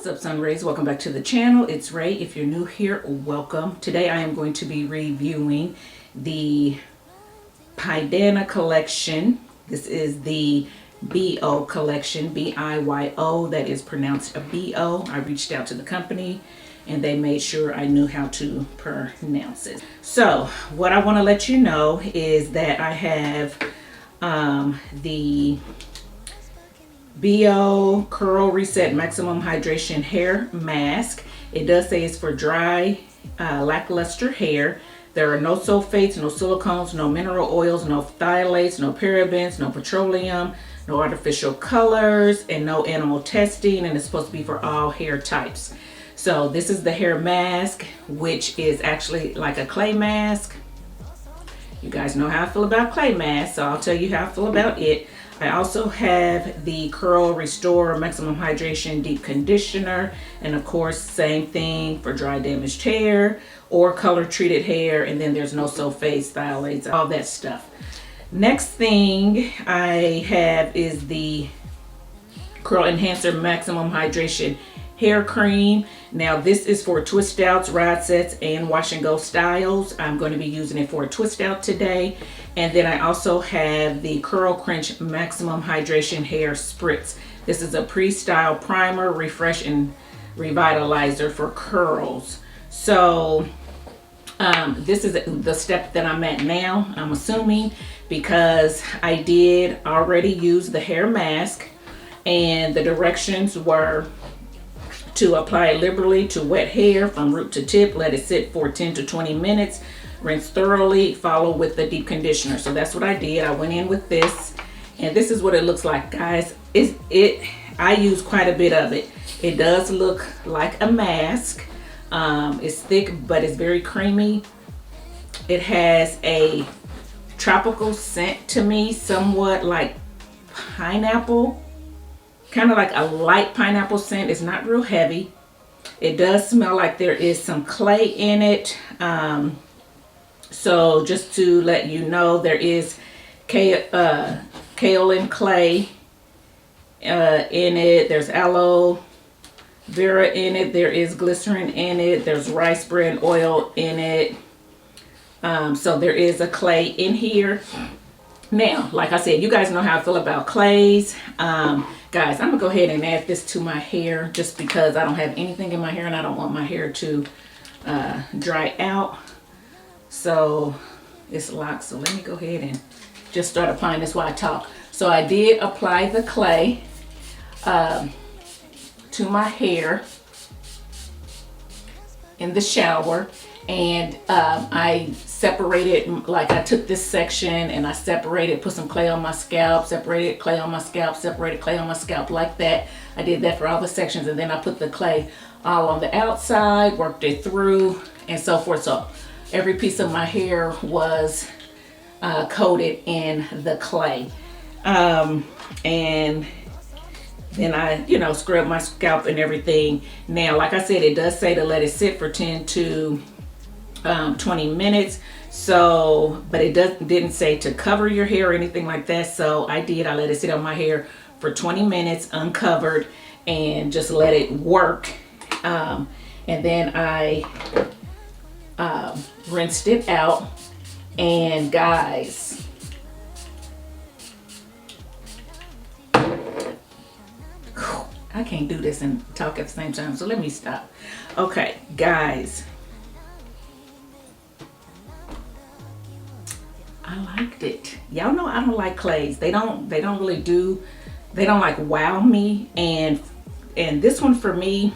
What's up, Sun Rays? Welcome back to the channel. It's Ray. If you're new here, welcome. Today I am going to be reviewing the Pydana collection. This is the BIYO collection, B-I-Y-O. That is pronounced a B-O. I reached out to the company and they made sure I knew how to pronounce it. So what I want to let you know is that I have the BIYO Curl Reset Maximum Hydration Hair Mask. It does say it's for dry, lackluster hair. There are no sulfates, no silicones, no mineral oils, no phthalates, no parabens, no petroleum, no artificial colors, and no animal testing, and it's supposed to be for all hair types. So this is the hair mask, which is actually like a clay mask. You guys know how I feel about clay masks, so I'll tell you how I feel about it. I also have the Curl Restore Maximum Hydration Deep Conditioner, and of course same thing for dry damaged hair or color treated hair, and then there's no sulfates, phthalates, all that stuff. Next thing I have is the Curl Enhancer Maximum Hydration Hair Cream. Now this is for twist outs, rod sets, and wash and go styles. I'm going to be using it for a twist out today. And then I also have the Curl Crunch Maximum Hydration Hair Spritz. This is a pre-style primer, refresh, and revitalizer for curls. So this is the step that I'm at now, I'm assuming, because I did already use the hair mask and the directions were to apply liberally to wet hair from root to tip, let it sit for 10 to 20 minutes, rinse thoroughly, follow with the deep conditioner. So that's what I did. I went in with this, and this is what it looks like, guys. I use quite a bit of it. It does look like a mask. It's thick, but it's very creamy. It has a tropical scent to me, somewhat like pineapple, kind of like a light pineapple scent. It's not real heavy. It does smell like there is some clay in it. So just to let you know, there is kaolin clay in it. There's aloe vera in it. There is glycerin in it. There's rice bran oil in it. So there is a clay in here. Now, like I said, you guys know how I feel about clays. Guys, I'm gonna go ahead and add this to my hair just because I don't have anything in my hair and I don't want my hair to dry out. So it's locked, so let me go ahead and just start applying this while I talk. So I did apply the clay to my hair in the shower, and I separated, like I took this section and I separated, put some clay on my scalp, separated clay on my scalp, separated clay on my scalp, like that. I did that for all the sections, and then I put the clay all on the outside, worked it through, and so forth. So every piece of my hair was coated in the clay. And then I, scrubbed my scalp and everything. Now, like I said, it does say to let it sit for 10 to 20 minutes. So, but it didn't say to cover your hair or anything like that. So I let it sit on my hair for 20 minutes uncovered and just let it work. And then I rinsed it out, and guys, I can't do this and talk at the same time, so let me stop. Okay, guys, I liked it. Y'all know I don't like clays. They don't like wow me, and this one for me,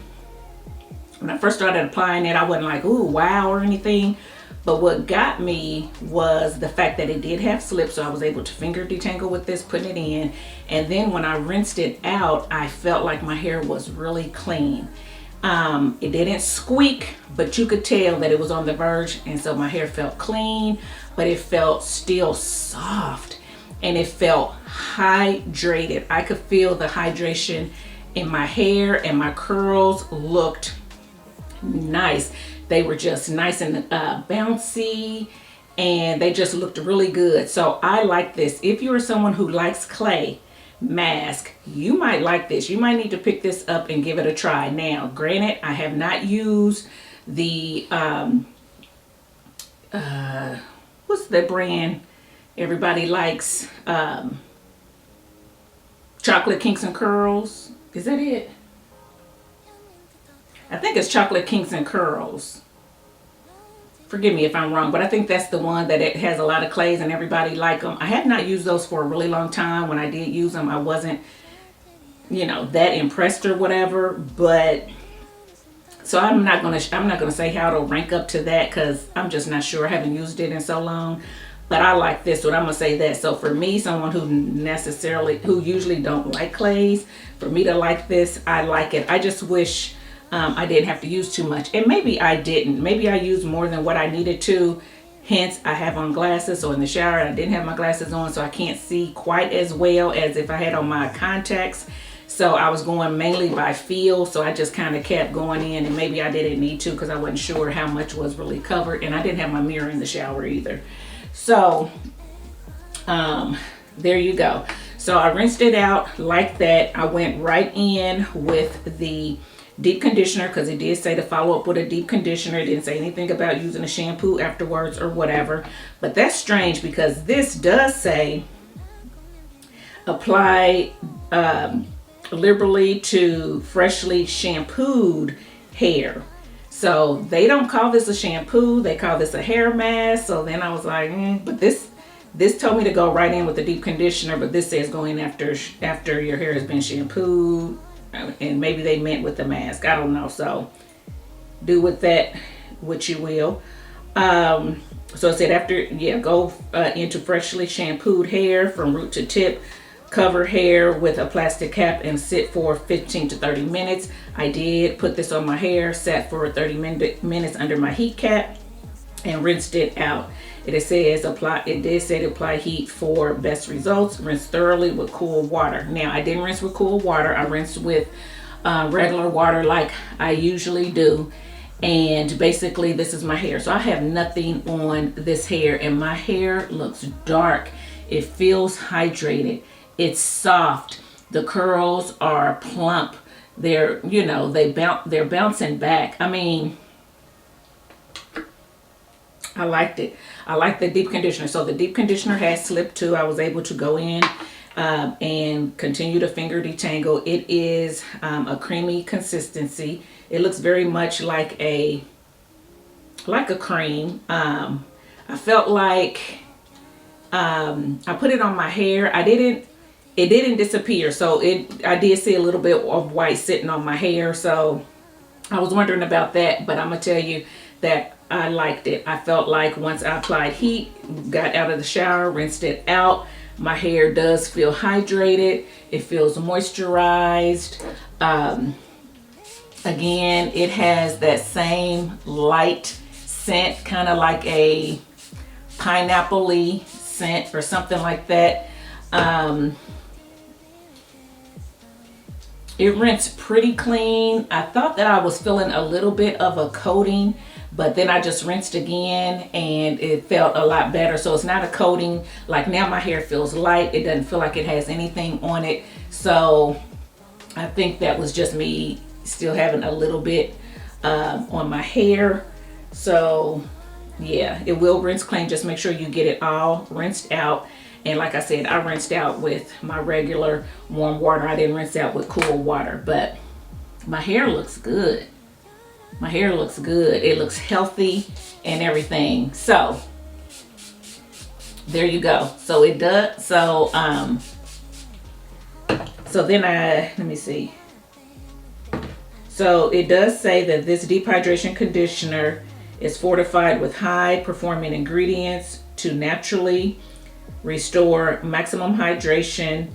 when I first started applying it, I wasn't like, ooh, wow, or anything. But what got me was the fact that it did have slip, so I was able to finger detangle with this, putting it in. And then when I rinsed it out, I felt like my hair was really clean. It didn't squeak, but you could tell that it was on the verge, and so my hair felt clean, but it felt still soft, and it felt hydrated. I could feel the hydration in my hair, and my curls looked nice. They were just nice and bouncy, and they just looked really good. So I like this. If you're someone who likes clay mask. You might like this. You might need to pick this up and give it a try. Now, granted, I have not used the what's the brand everybody likes? Chocolate Kinks and Curls. Is that it? I think it's Chocolate Kinks and Curls. Forgive me if I'm wrong, but I think that's the one that it has a lot of clays and everybody like them. I have not used those for a really long time. When I did use them, I wasn't, you know, that impressed or whatever. But so I'm not gonna say how it'll rank up to that because I'm just not sure. I haven't used it in so long. But I like this one. I'm gonna say that. So for me, someone who usually don't like clays, for me to like this, I like it. I just wish I didn't have to use too much, and maybe I didn't. Maybe I used more than what I needed to. Hence, I have on glasses. So in the shower, I didn't have my glasses on, so I can't see quite as well as if I had on my contacts. So I was going mainly by feel. So I just kind of kept going in, and maybe I didn't need to because I wasn't sure how much was really covered, and I didn't have my mirror in the shower either. So there you go. So I rinsed it out like that. I went right in with the deep conditioner because it did say to follow up with a deep conditioner. It didn't say anything about using a shampoo afterwards or whatever. But that's strange because this does say apply liberally to freshly shampooed hair. So they don't call this a shampoo, they call this a hair mask. So then I was like, but this told me to go right in with the deep conditioner, but this says go in after your hair has been shampooed. And maybe they meant with the mask. I don't know. So do with that what you will. So it said go into freshly shampooed hair from root to tip. Cover hair with a plastic cap and sit for 15 to 30 minutes. I did put this on my hair, sat for 30 minutes under my heat cap, and rinsed it out. It did say apply heat for best results. Rinse thoroughly with cool water. Now, I didn't rinse with cool water. I rinsed with regular water like I usually do. And basically, this is my hair. So I have nothing on this hair, and my hair looks dark. It feels hydrated. It's soft. The curls are plump. They're bouncing back. I mean, I liked it. I like the deep conditioner. So the deep conditioner has slipped too. I was able to go in and continue to finger detangle. It is a creamy consistency. It looks very much like a cream. I felt like I put it on my hair. It didn't disappear. So I did see a little bit of white sitting on my hair. So I was wondering about that, but I'm gonna tell you that I liked it. I felt like once I applied heat, got out of the shower, rinsed it out, my hair does feel hydrated. It feels moisturized. Again, it has that same light scent, kind of like a pineapple-y scent or something like that. It rinsed pretty clean. I thought that I was feeling a little bit of a coating, but then I just rinsed again and it felt a lot better. So it's not a coating. Like now my hair feels light. It doesn't feel like it has anything on it. So I think that was just me still having a little bit on my hair. So yeah, it will rinse clean. Just make sure you get it all rinsed out. And like I said, I rinsed out with my regular warm water. I didn't rinse out with cool water, but my hair looks good. My hair looks good. It looks healthy and everything. So there you go. So it does. So then let me see. So it does say that this deep hydration conditioner is fortified with high performing ingredients to naturally restore maximum hydration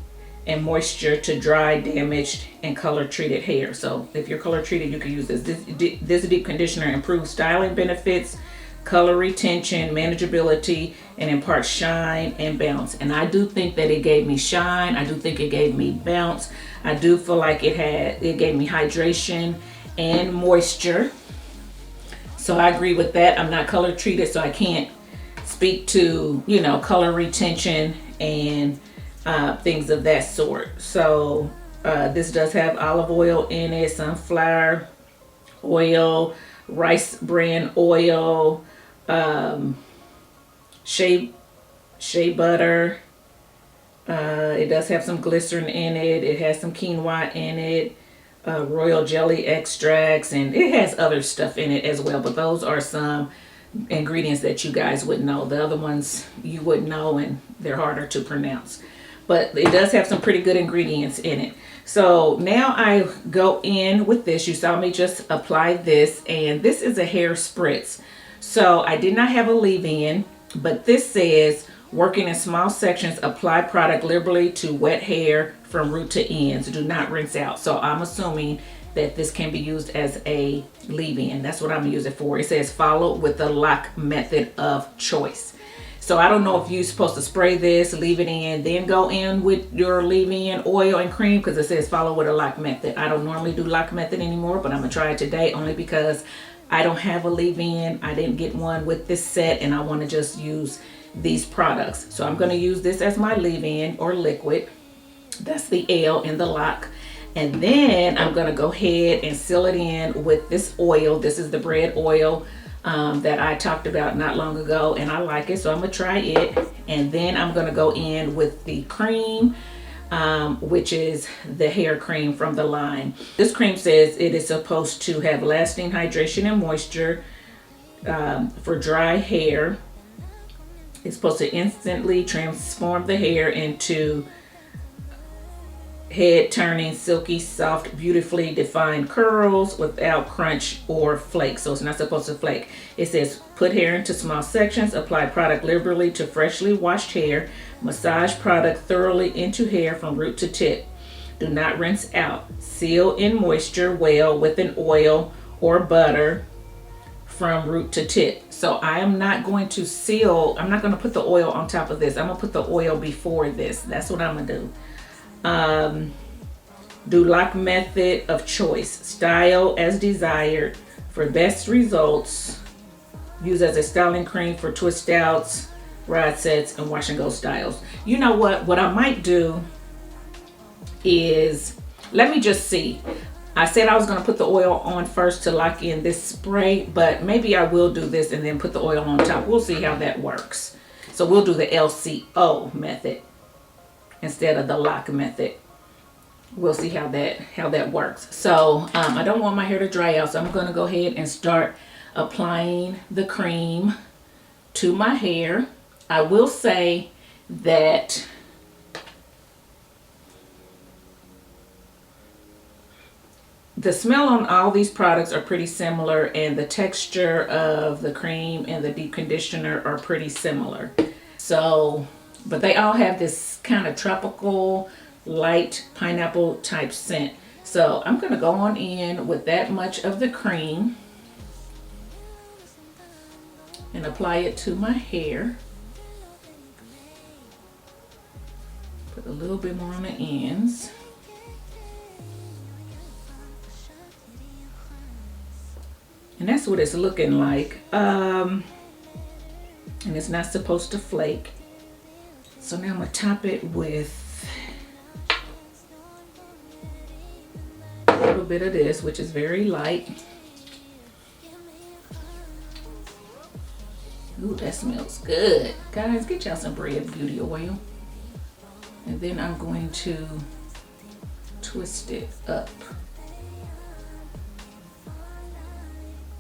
and moisture to dry, damaged, and color treated hair. So if you're color treated, you can use this. This deep conditioner improves styling benefits, color retention, manageability, and imparts shine and bounce. And I do think that it gave me shine. I do think it gave me bounce. I do feel like it gave me hydration and moisture. So I agree with that. I'm not color treated, so I can't speak to, color retention and things of that sort. So this does have olive oil in it, sunflower oil, rice bran oil, shea butter. It does have some glycerin in it. It has some quinoa in it, royal jelly extracts, and it has other stuff in it as well. But those are some ingredients that you guys would know. The other ones you wouldn't know, and they're harder to pronounce. But it does have some pretty good ingredients in it. So now I go in with this. You saw me just apply this, and this is a hair spritz. So I did not have a leave-in, but this says, working in small sections, apply product liberally to wet hair from root to ends. Do not rinse out. So I'm assuming that this can be used as a leave-in. That's what I'm gonna use it for. It says follow with the lock method of choice. So I don't know if you're supposed to spray this, leave it in, then go in with your leave-in oil and cream, because it says follow with a lock method. I don't normally do lock method anymore, but I'm gonna try it today only because I don't have a leave-in. I didn't get one with this set, and I wanna just use these products. So I'm gonna use this as my leave-in or liquid. That's the L in the lock. And then I'm gonna go ahead and seal it in with this oil. This is the bread oil that I talked about not long ago, and I like it, so I'm gonna try it. And then I'm gonna go in with the cream, which is the hair cream from the line. This cream says it is supposed to have lasting hydration and moisture for dry hair. It's supposed to instantly transform the hair into head turning, silky, soft, beautifully defined curls without crunch or flake. So it's not supposed to flake. It says put hair into small sections, apply product liberally to freshly washed hair, massage product thoroughly into hair from root to tip. Do not rinse out. Seal in moisture well with an oil or butter from root to tip. So I am not going to seal, I'm not going to put the oil on top of this. I'm going to put the oil before this. That's what I'm going to do. Do lock method of choice. Style as desired. For best results, use as a styling cream for twist outs, rod sets, and wash and go styles. You know what I might do is, let me just see. I said I was going to put the oil on first to lock in this spray, but maybe I will do this and then put the oil on top. We'll see how that works. So we'll do the LCO method instead of the lock method. We'll see how that works. So I don't want my hair to dry out, so I'm going to go ahead and start applying the cream to my hair. I will say that the smell on all these products are pretty similar, and the texture of the cream and the deep conditioner are pretty similar. So, but they all have this kind of tropical, light pineapple type scent. So I'm going to go on in with that much of the cream and apply it to my hair. Put a little bit more on the ends. And that's what it's looking like. And it's not supposed to flake. So now I'm going to top it with a little bit of this, which is very light. Ooh, that smells good. Guys, get y'all some Bread Beauty oil. And then I'm going to twist it up.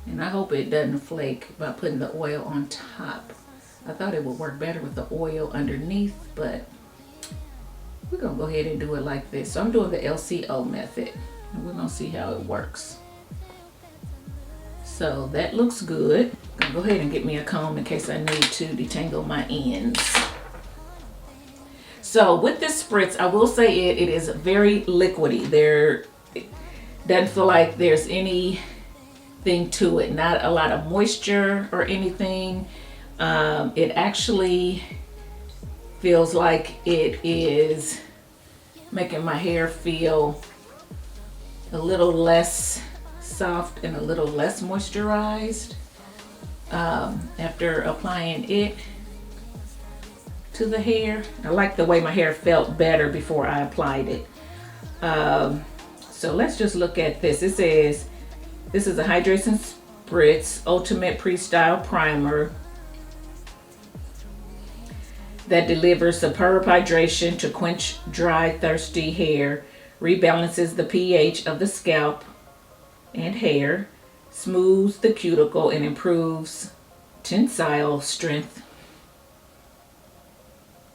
And I hope it doesn't flake by putting the oil on top. I thought it would work better with the oil underneath, but we're gonna go ahead and do it like this. So I'm doing the LCO method, and we're gonna see how it works. So that looks good. I'm gonna go ahead and get me a comb in case I need to detangle my ends. So with this spritz, I will say it is very liquidy. It doesn't feel like there's anything to it. Not a lot of moisture or anything. It actually feels like it is making my hair feel a little less soft and a little less moisturized after applying it to the hair. I like the way my hair felt better before I applied it. So let's just look at this. It says, this is a Hydration Spritz Ultimate Pre-Style Primer that delivers superb hydration to quench dry, thirsty hair, rebalances the pH of the scalp and hair, smooths the cuticle, and improves tensile strength.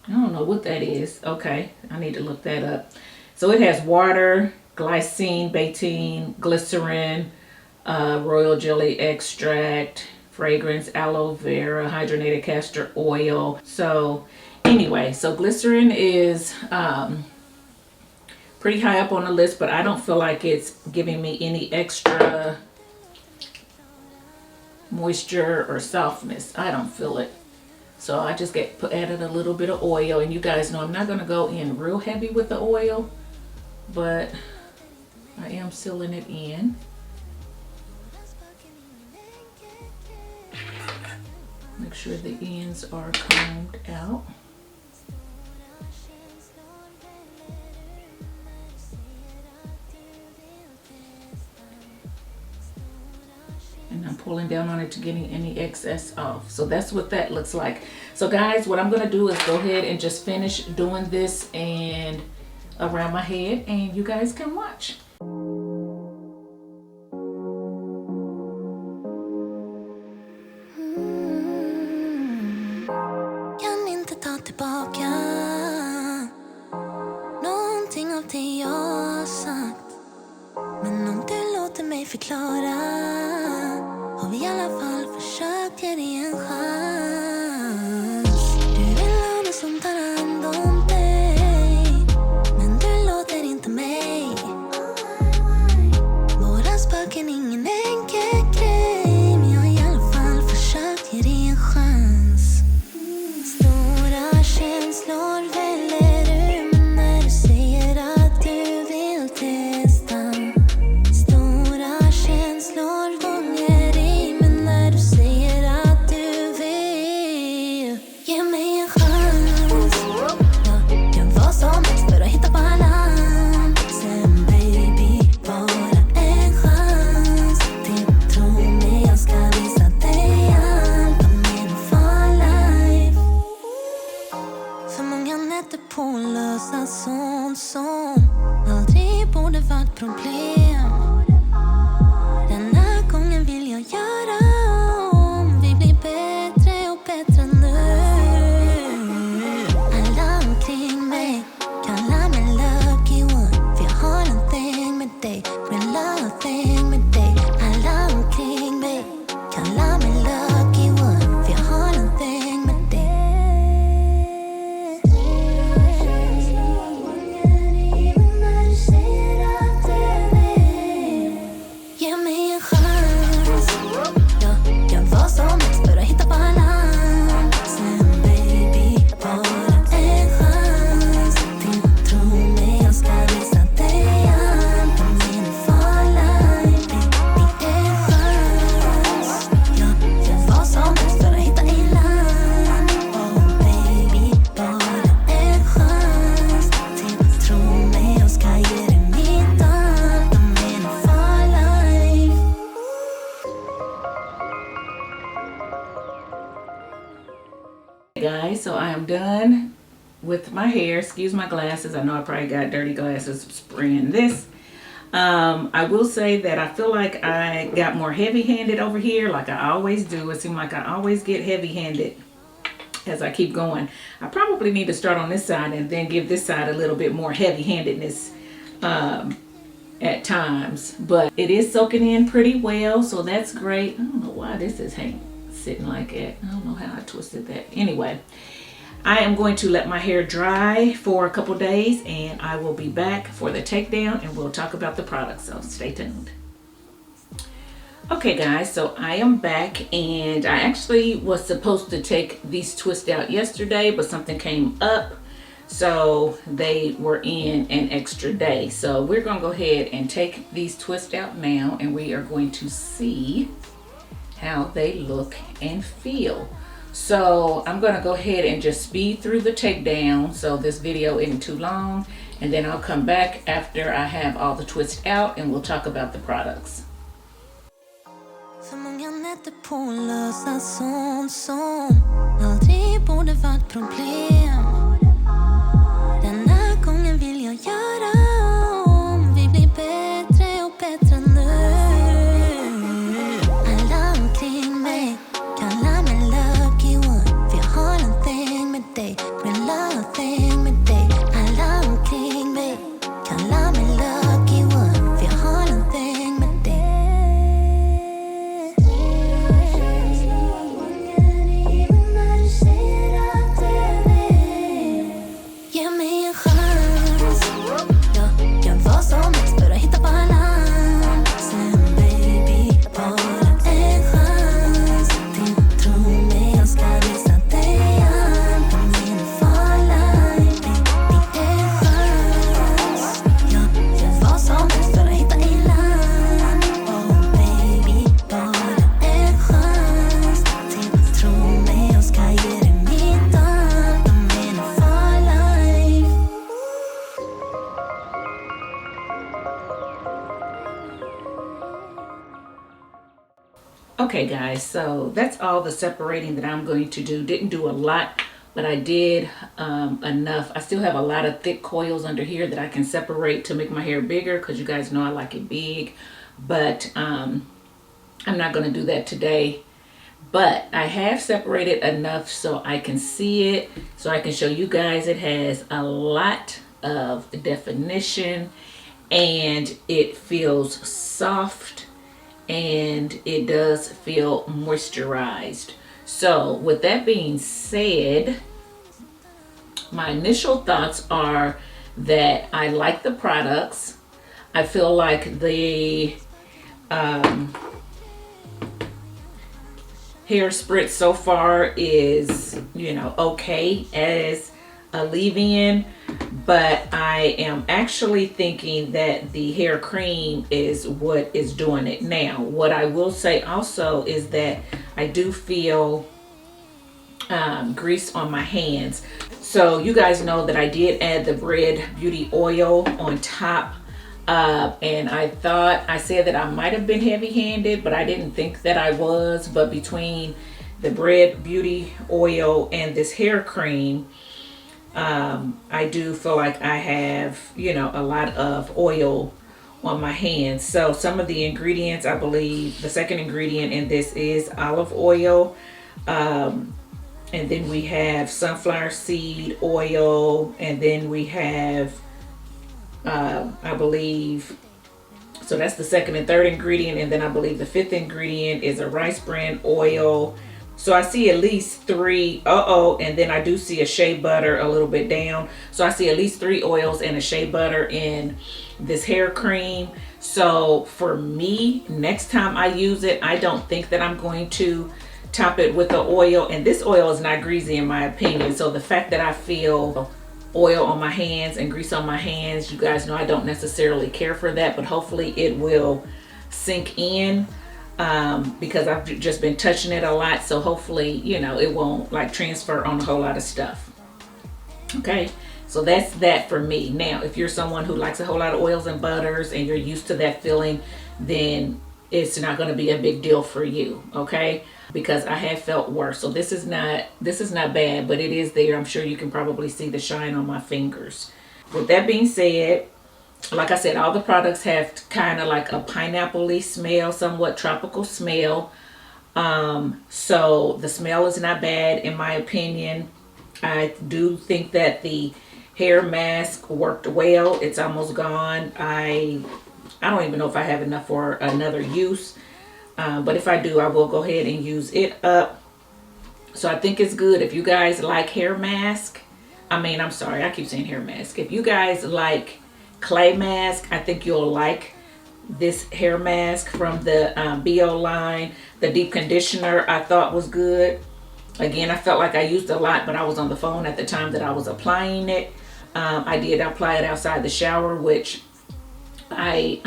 I don't know what that is. Okay, I need to look that up. So it has water, glycine, betaine, glycerin, royal jelly extract, fragrance, aloe vera, hydrogenated castor oil. So anyway, so glycerin is pretty high up on the list, but I don't feel like it's giving me any extra moisture or softness. I don't feel it. So I just added a little bit of oil, and you guys know I'm not going to go in real heavy with the oil, but I am sealing it in. Make sure the ends are combed out. And I'm pulling down on it to getting any excess off. So that's what that looks like. So guys, what I'm gonna do is go ahead and just finish doing this and around my head, and you guys can watch. Kan inte ta tillbaka någonting av det jag har sagt. Men om du låter mig förklara, har vi i alla fall försökt ge dig en chans. Du vill ha någon som tar hand om dig, men du låter inte mig. Våra spöken, ingen enkel grej, men jag har i alla fall försökt ge dig en chans. Stora känslor väller ur mig när du säger att du vill testa. Stora känslor gånger i mig när du säger att du vill ge mig en chans. Jag gör vad som helst för att hitta balansen, baby. Bara en chans till, tro mig, jag ska visa dig allt om min for life. För många nätter på att lösa sånt som aldrig borde varit problem. Den här gången vill jag göra om. Vi blir bättre och bättre nu. Alla omkring mig kallar mig lucky one, för jag har en thing med dig, real love thing med dig. Alla omkring mig kallar mig lucky one, för jag har en thing med dig. Ge mig en chans. Jag gör vad som helst för att hitta balansen, baby. Bara en chans till, tro mig, jag ska visa dig allt om min for life, baby. En chans. Jag gör vad som helst för att hitta i land. Oh baby, bara en chans till, tro mig, jag ska ge dig mitt allt om min for life. Guys, so I am done with my hair. Excuse my glasses. I know I probably got dirty glasses spraying this. I will say that I feel like I got more heavy-handed over here, like I always do. It seems like I always get heavy-handed as I keep going. I probably need to start on this side and then give this side a little bit more heavy-handedness at times. But it is soaking in pretty well, so that's great. I don't know why this is sitting like that. I don't know how I twisted that. Anyway, I am going to let my hair dry for a couple days, and I will be back for the takedown, and we'll talk about the product, so stay tuned. Okay guys, so I am back, and I actually was supposed to take these twists out yesterday, but something came up, so they were in an extra day. So we're gonna go ahead and take these twists out now, and we are going to see how they look and feel. So I'm gonna go ahead and just speed through the takedown so this video isn't too long, and then I'll come back after I have all the twists out and we'll talk about the products. För många nätter på att lösa sånt som aldrig borde varit problem. Denna gången vill jag göra om. Vi blir bättre och bättre nu. Alla omkring mig kallar mig lucky one. För jag har någonting med dig, någonting med dig. Alla omkring mig kallar mig lucky one. För jag har någonting med dig. Ge mig en chans. Jag gör vad som helst för att hitta balansen, baby. Bara en chans till. Tro mig, jag ska visa dig allt om min farlife. Baby, en chans. Jag gör vad som helst för att hitta i land. Oh baby, bara en chans till. Tro mig, jag ska ge dig mitt allt om min farlife. Okay guys, so that's all the separating that I'm going to do. Didn't do a lot, but I did enough. I still have a lot of thick coils under here that I can separate to make my hair bigger, because you guys know I like it big, but I'm not going to do that today. But I have separated enough so I can see it, so I can show you guys it has a lot of definition and it feels soft and it does feel moisturized. So with that being said, my initial thoughts are that I like the products. I feel like the hair spritz so far is, you know, okay as a leave-in, but I am actually thinking that the hair cream is what is doing it. Now, what I will say also is that I do feel grease on my hands. So you guys know that I did add the Red Beauty oil on top, and I said that I might have been heavy-handed, but I didn't think that I was. But between the Red Beauty oil and this hair cream, I do feel like I have, you know, a lot of oil on my hands. So some of the ingredients, I believe the second ingredient in this is olive oil, and then we have sunflower seed oil, and then we have I believe, so that's the second and third ingredient, and then I believe the fifth ingredient is a rice bran oil. So I see at least three, and then I do see a shea butter a little bit down. So I see at least 3 oils and a shea butter in this hair cream. So for me, next time I use it, I don't think that I'm going to top it with the oil. And this oil is not greasy in my opinion. So the fact that I feel oil on my hands and grease on my hands, you guys know I don't necessarily care for that, but hopefully it will sink in. Because I've just been touching it a lot, so hopefully, you know, it won't like transfer on a whole lot of stuff. Okay, so that's that for me. Now, if you're someone who likes a whole lot of oils and butters and you're used to that feeling, then it's not going to be a big deal for you, okay? Because I have felt worse. So this is not bad, but it is there. I'm sure you can probably see the shine on my fingers. With that being said, like I said, all the products have kind of like a pineapple-y smell, somewhat tropical smell. So the smell is not bad in my opinion. I do think that the hair mask worked well. It's almost gone. I don't even know if I have enough for another use. But if I do, I will go ahead and use it up. So I think it's good. If you guys like hair mask, I'm sorry, I keep saying hair mask. If you guys like clay mask, I think you'll like this hair mask from the BIYO line. The deep conditioner I thought was good. Again, I felt like I used a lot, but I was on the phone at the time that I was applying it. I did apply it outside the shower, which I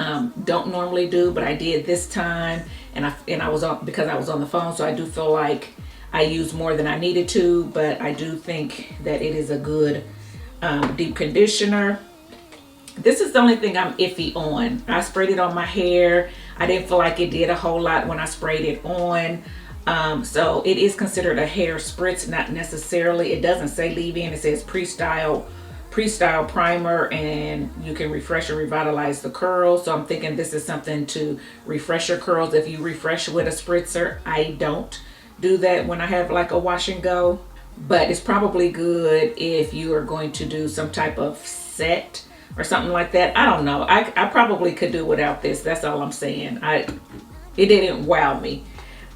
don't normally do, but I did this time, and I was on because I was on the phone, so I do feel like I used more than I needed to, but I do think that it is a good deep conditioner. This is the only thing I'm iffy on. I sprayed it on my hair. I didn't feel like it did a whole lot when I sprayed it on. So it is considered a hair spritz, not necessarily. It doesn't say leave-in. It says pre-style primer, and you can refresh or revitalize the curls. So I'm thinking this is something to refresh your curls. If you refresh with a spritzer, I don't do that when I have like a wash and go. But it's probably good if you are going to do some type of set or something like that. I don't know. I probably could do without this. That's all I'm saying. It didn't wow me.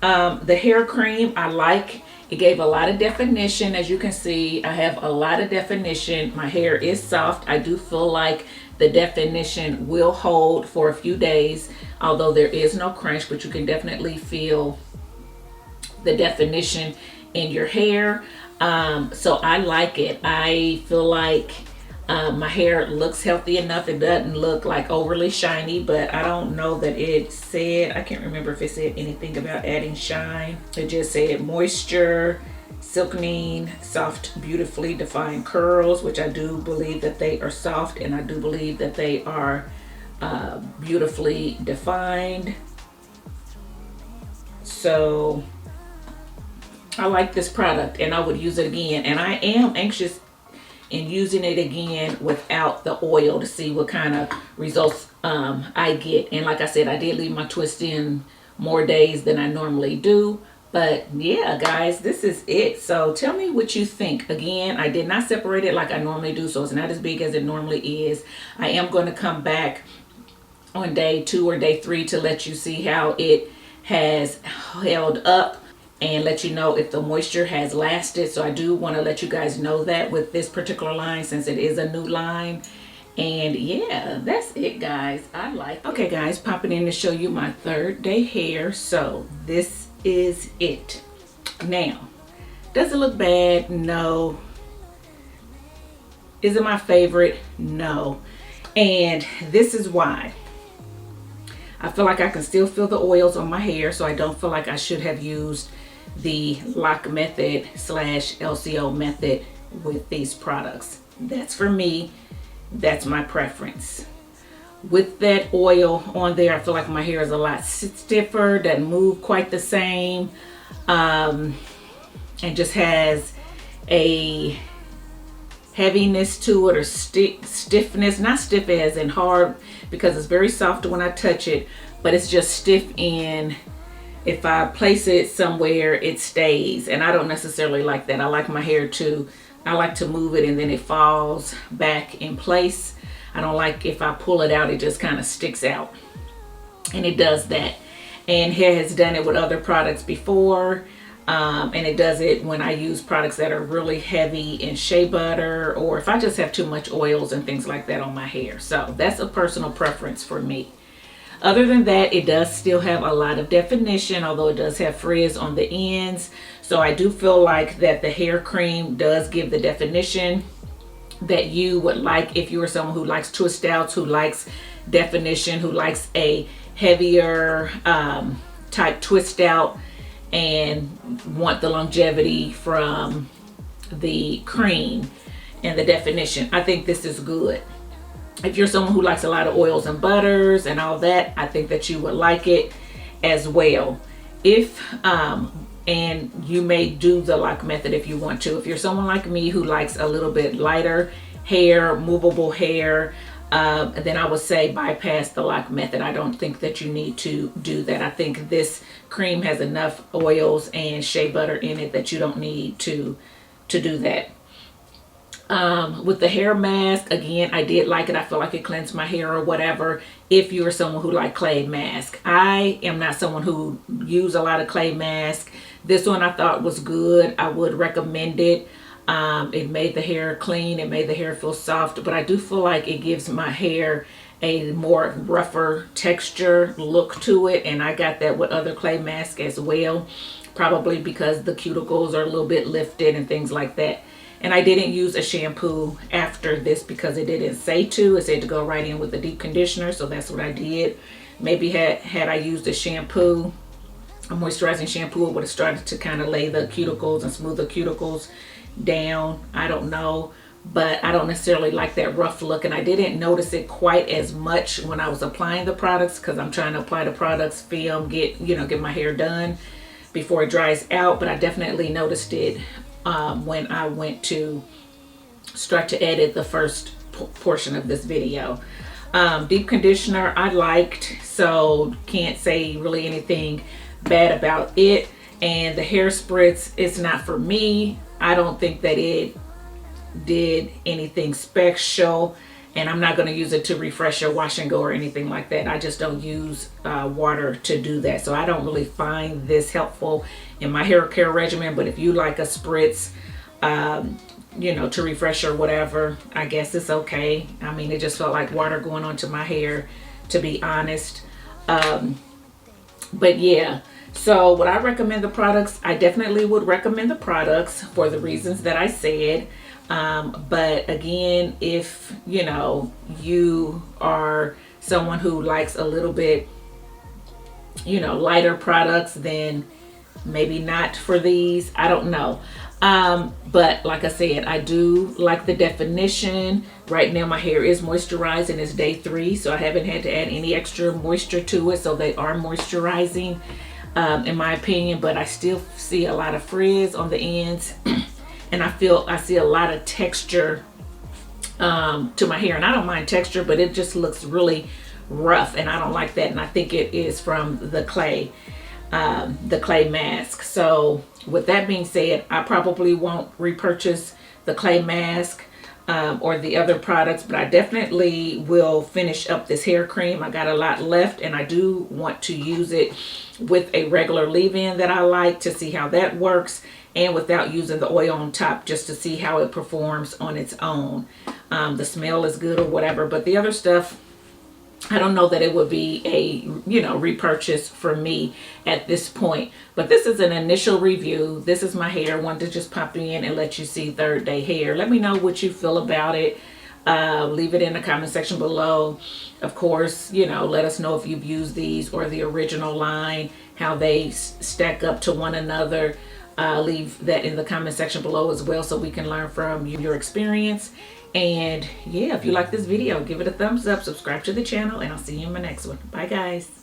The hair cream I like. It gave a lot of definition. As you can see, I have a lot of definition. My hair is soft. I do feel like the definition will hold for a few days, although there is no crunch, but you can definitely feel the definition in your hair. So I like it. I feel like my hair looks healthy enough. It doesn't look like overly shiny, but I don't know that it said, I can't remember if it said anything about adding shine. It just said moisture, silkening, soft, beautifully defined curls, which I do believe that they are soft, and I do believe that they are beautifully defined. So I like this product and I would use it again, and I am anxious in using it again without the oil to see what kind of results I get. And like I said, I did leave my twist in more days than I normally do. But yeah, guys, this is it. So tell me what you think. Again, I did not separate it like I normally do, so it's not as big as it normally is. I am going to come back on day 2 or day 3 to let you see how it has held up and let you know if the moisture has lasted. So I do want to let you guys know that with this particular line, since it is a new line. And yeah, that's it, guys. I like it. Okay, guys, popping in to show you my 3rd day hair. So this is it. Now, does it look bad? No. Is it my favorite? No. And this is why. I feel like I can still feel the oils on my hair, so I don't feel like I should have used the lock method / LCO method with these products. That's for me. That's my preference. With that oil on there, I feel like my hair is a lot stiffer, doesn't move quite the same, and just has a heaviness to it, or stiffness. Not stiff as in hard, because it's very soft when I touch it, but it's just stiff in. If I place it somewhere, it stays, and I don't necessarily like that. I like my hair to, I like to move it and then it falls back in place. I don't like if I pull it out, it just kind of sticks out, and it does that. And hair has done it with other products before, and it does it when I use products that are really heavy in shea butter, or if I just have too much oils and things like that on my hair. So that's a personal preference for me. Other than that, it does still have a lot of definition, although it does have frizz on the ends. So I do feel like that the hair cream does give the definition that you would like if you are someone who likes twist outs, who likes definition, who likes a heavier type twist out and want the longevity from the cream and the definition. I think this is good. If you're someone who likes a lot of oils and butters and all that, I think that you would like it as well. If and you may do the lock method if you want to. If you're someone like me who likes a little bit lighter hair, movable hair, then I would say bypass the lock method. I don't think that you need to do that. I think this cream has enough oils and shea butter in it that you don't need to do that. With the hair mask, again, I did like it. I feel like it cleansed my hair or whatever. If you are someone who like clay mask, I am not someone who use a lot of clay mask. This one I thought was good. I would recommend it. It made the hair clean. It made the hair feel soft, but I do feel like it gives my hair a more rougher texture look to it. And I got that with other clay masks as well, probably because the cuticles are a little bit lifted and things like that. And I didn't use a shampoo after this because it didn't say to. It said to go right in with a deep conditioner, so that's what I did. Maybe had I used a shampoo, a moisturizing shampoo, it would have started to kind of lay the cuticles and smooth the cuticles down. I don't know, but I don't necessarily like that rough look, and I didn't notice it quite as much when I was applying the products, because I'm trying to apply the products, film, get my hair done before it dries out. But I definitely noticed it when I went to start to edit the first portion of this video. Deep conditioner I liked, so can't say really anything bad about it. And the hair spritz is not for me. I don't think that it did anything special, and I'm not going to use it to refresh or wash and go or anything like that. I just don't use water to do that, so I don't really find this helpful in my hair care regimen. But if you like a spritz, you know, to refresh or whatever, I guess it's okay. I mean, it just felt like water going onto my hair, to be honest. But yeah, so would I recommend the products? I definitely would recommend the products for the reasons that I said. But again, if you know, you are someone who likes a little bit, you know, lighter products, then maybe not for these. I don't know. But like I said, I do like the definition. Right now my hair is moisturized and it's day 3, so I haven't had to add any extra moisture to it, so they are moisturizing, in my opinion. But I still see a lot of frizz on the ends and I see a lot of texture to my hair, and I don't mind texture, but it just looks really rough, and I don't like that. And I think it is from the clay mask. So with that being said, I probably won't repurchase the clay mask or the other products, but I definitely will finish up this hair cream. I got a lot left, and I do want to use it with a regular leave-in that I like, to see how that works, and without using the oil on top, just to see how it performs on its own. The smell is good or whatever, but the other stuff, I don't know that it would be a, you know, repurchase for me at this point. But this is an initial review. This is my hair. I wanted to just pop in and let you see 3rd day hair. Let me know what you feel about it. Leave it in the comment section below. Of course, you know, let us know if you've used these or the original line, how they stack up to one another. Leave that in the comment section below as well, so we can learn from your experience. And yeah, if you like this video, give it a thumbs up, subscribe to the channel, and I'll see you in my next one. Bye guys.